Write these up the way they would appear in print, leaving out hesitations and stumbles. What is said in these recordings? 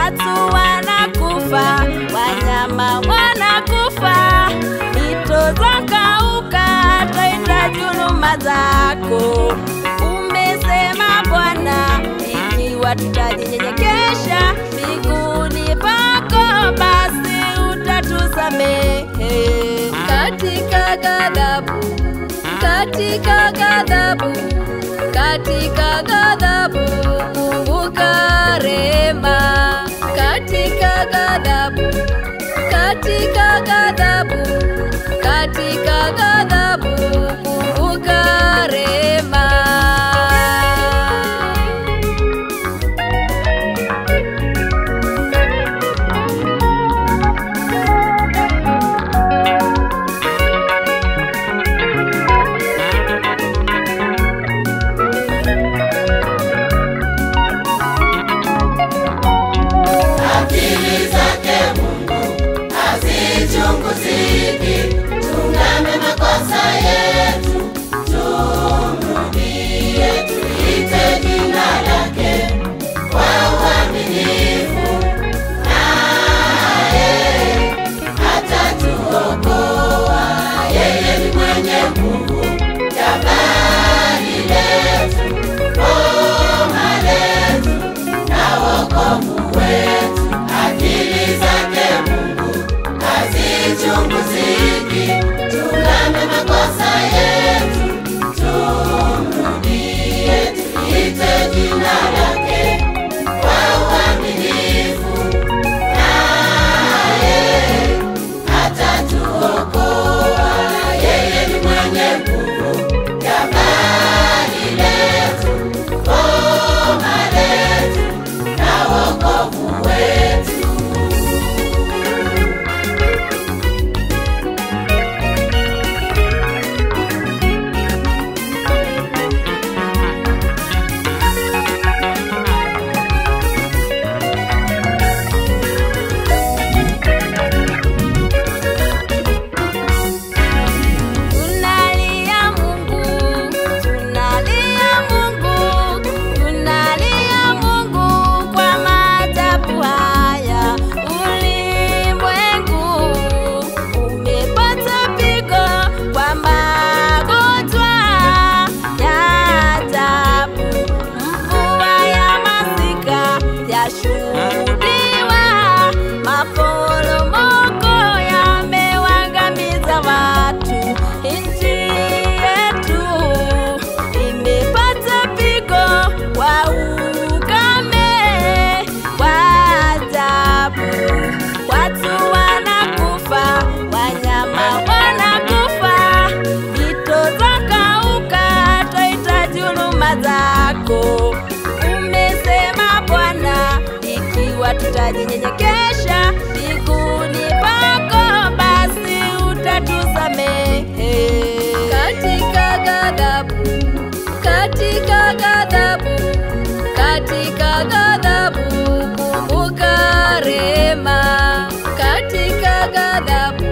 watu wanakufa, wanyama wanakufa, mito zakauka, twahitaji huruma zako. Umesema Bwana, ikiwa tutajinyenyekesha miguuni pako, basi utatusamehe. Katika ghadhabu, katika ghadhabu, katika ghadhabu, kumbuka rehema. Katika ghadhabu, katika ghadhabu, katika ghadhabu, kumbuka rehema. Tungame makosa yetu, tumrudie, tuite jina lake kwa uaminifu, naye atatuokoa. Yeye ni mwenye nguvu, jabali letu, boma letu na wokovu wetu. Akili zake Mungu hazichunguziki. Tungame makosa yetu, tumrudie, tuite jina lake kwa uaminifu, naye atatuokoa. Yeye ni mwenye nguvu, jabali letu, boma letu na wokovu wetu. Shuhudiwa, maporomoko yamewangamiza watu. Nchi yetu imepata pigo kwa ukame wa ajabu. Watu wanakufa, wanyama wanakufa, mito zakauka, twahitaji huruma zako. Umesema Bwana, ikiwa tutajinyenyekesha miguuni pako, basi utatusamehe. Katika ghadhabu, katika ghadhabu, katika ghadhabu, kumbuka rehema. Katika ghadhabu,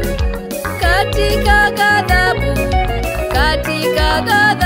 katika ghadhabu, katika ghadhabu,